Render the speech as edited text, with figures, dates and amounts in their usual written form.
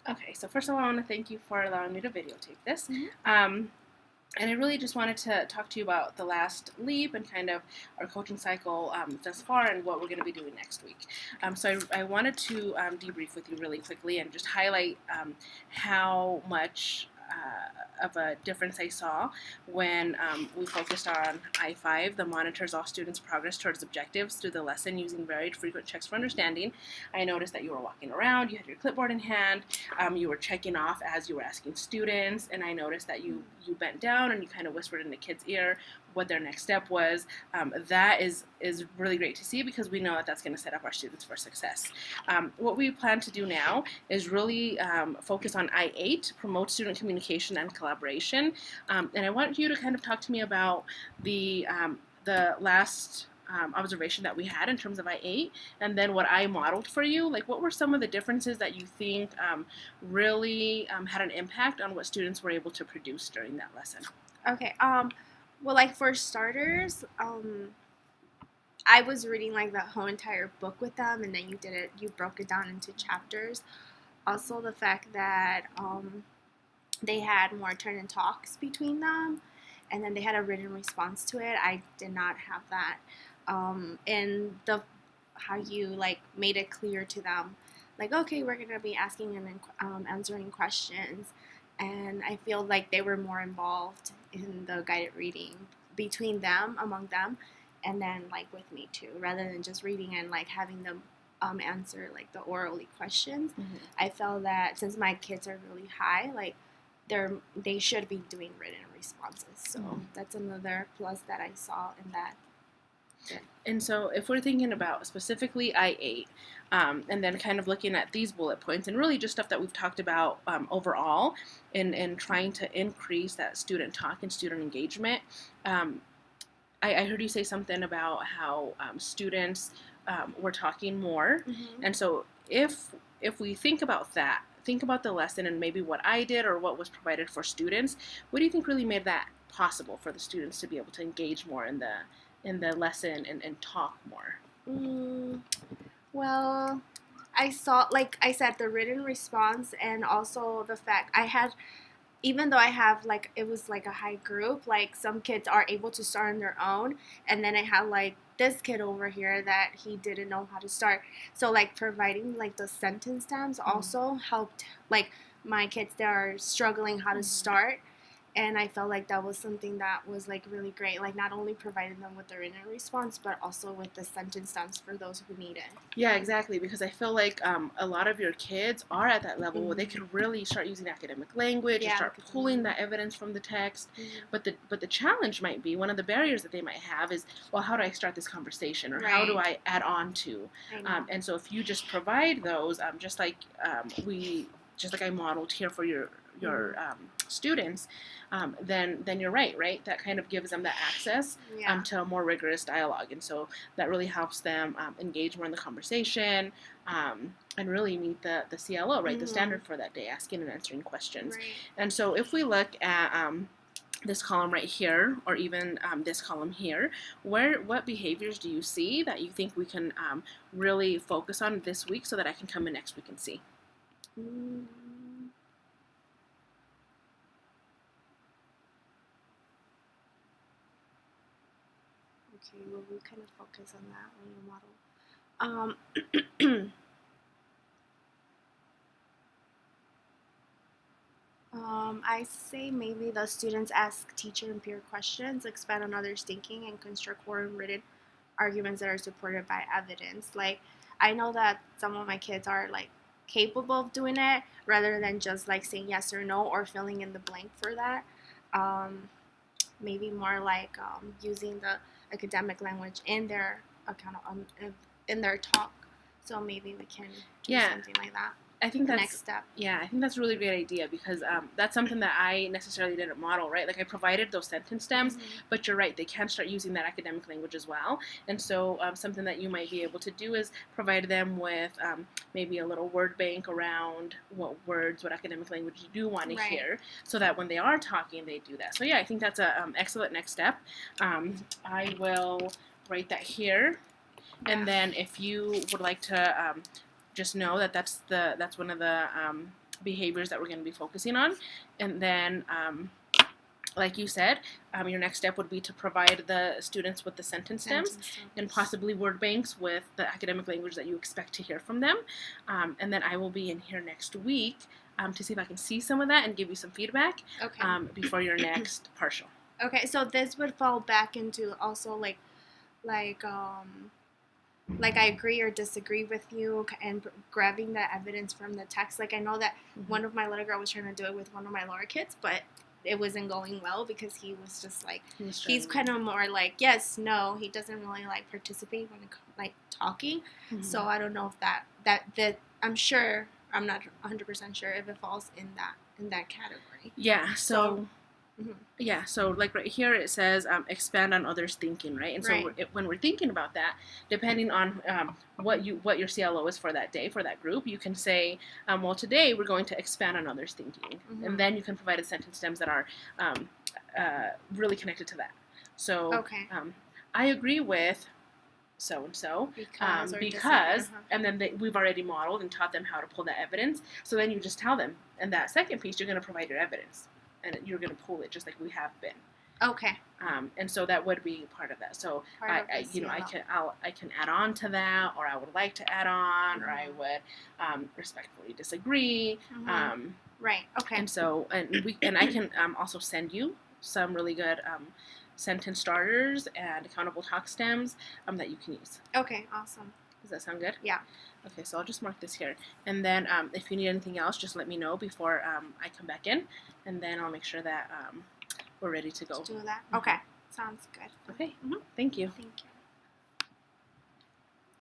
Okay, so first of all, I want to thank you for allowing me to videotape this. Mhm. And I really just wanted to talk to you about the last leap and kind of our coaching cycle thus far and what we're going to be doing next week. So I wanted to debrief with you really quickly and just highlight how much of a difference I saw when we focused on I-5, that monitors all students' progress towards objectives through the lesson using varied frequent checks for understanding. I noticed that you were walking around, you had your clipboard in hand, you were checking off as you were asking students, and I noticed that you bent down and you kind of whispered in the kid's ear what their next step was. That is really great to see because we know that that's going to set up our students for success. What we plan to do now is really focus on I-8, promote student communication and collaboration. And I want you to kind of talk to me about the last observation that we had in terms of I-8, and then what I modeled for you. Like, what were some of the differences that you think really had an impact on what students were able to produce during that lesson? Okay. Well, like for starters, I was reading like the whole entire book with them, and then you broke it down into chapters. Also, the fact that they had more turn and talks between them, and then they had a written response to it. I did not have that. And the how you like made it clear to them, like, okay, we're gonna be asking and answering questions, and I feel like they were more involved in the guided reading between them, among them, and then like with me too, rather than just reading and like having them answer like the orally questions. Mm-hmm. I felt that since my kids are really high, like they should be doing written responses. So that's another plus that I saw in that. Yeah. And so, if we're thinking about specifically I-8, and then kind of looking at these bullet points, and really just stuff that we've talked about overall, in trying to increase that student talk and student engagement, I heard you say something about how students were talking more, Mm-hmm. and so if we think about that, think about the lesson and maybe what I did or what was provided for students. What do you think really made that possible for the students to be able to engage more in the lesson and talk more? Mm, well, I saw, like I said, the written response, and also the fact I had, even though I have like it was like a high group, like some kids are able to start on their own, and then I had like this kid over here that he didn't know how to start. So like providing like the sentence stamps also helped like my kids that are struggling how to start. And I felt like that was something that was like really great, like not only providing them with the written response but also with the sentence stamps for those who need it. Yeah, exactly. Because I feel like a lot of your kids are at that level where they could really start using academic language and Yeah, start pulling that evidence from the text. Mhm. But the challenge might be, one of the barriers that they might have is, well, how do I start this conversation, or how do I add on to? I know. And so if you just provide those, just like I modeled here for your students, then you're right. That kind of gives them that access Yeah. to a more rigorous dialogue, and so that really helps them engage more in the conversation, and really meet the CLO, right, the standard for that day, asking and answering questions. Right. And so if we look at this column right here, or even this column here, what behaviors do you see that you think we can really focus on this week so that I can come in next week and see? Mm. Okay, well, we kind of focus on that when you model. I say maybe the students ask teacher and peer questions, expand on others' thinking, and construct written arguments that are supported by evidence. Like, I know that some of my kids are like capable of doing it rather than just like saying yes or no or filling in the blank for that. Um, Maybe more like using the academic language in their account in their talk. So maybe we can do something like that. I think that's next step. Yeah, I think that's a really great idea because that's something that I necessarily didn't model, right? Like I provided those sentence stems, but you're right, they can start using that academic language as well. And so something that you might be able to do is provide them with maybe a little word bank around what words, what academic language you do want to hear, so that when they are talking, they do that. So yeah, I think that's an excellent next step. I will write that here. And then if you would like to just know that that's one of the behaviors that we're going to be focusing on. And then, like you said, your next step would be to provide the students with the sentence stems and possibly word banks with the academic language that you expect to hear from them. And then I will be in here next week to see if I can see some of that and give you some feedback before your next partial. Okay, so this would fall back into also like I agree or disagree with you and grabbing the evidence from the text. Like I know that one of my little girl was trying to do it with one of my lower kids, but it wasn't going well because he was just like he's kind of more like yes, no. He doesn't really like participate when it like talking. So I don't know if that I'm sure I'm not 100% sure if it falls in that category. Yeah. So. Yeah, so like right here it says expand on others' thinking, right? And so when we're thinking about that, depending on what your CLO is for that day, for that group, you can say, well, today we're going to expand on others' thinking. And then you can provide a sentence stems that are really connected to that. So I agree with so-and-so because and then we've already modeled and taught them how to pull that evidence. So then you just tell them, in that second piece, you're going to provide your evidence. And you're going to pull it just like we have been. Okay. And so that would be part of that. So I can add on to that, or I would like to add on, or I would respectfully disagree. Right. Okay. And so and I can also send you some really good sentence starters and accountable talk stems that you can use. Okay. Awesome. Does that sound good? Yeah. Okay, so I'll just mark this here. And then if you need anything else, just let me know before I come back in. And then I'll make sure that we're ready to go. Do that? Okay. Sounds good. Okay. Thank you. Thank you.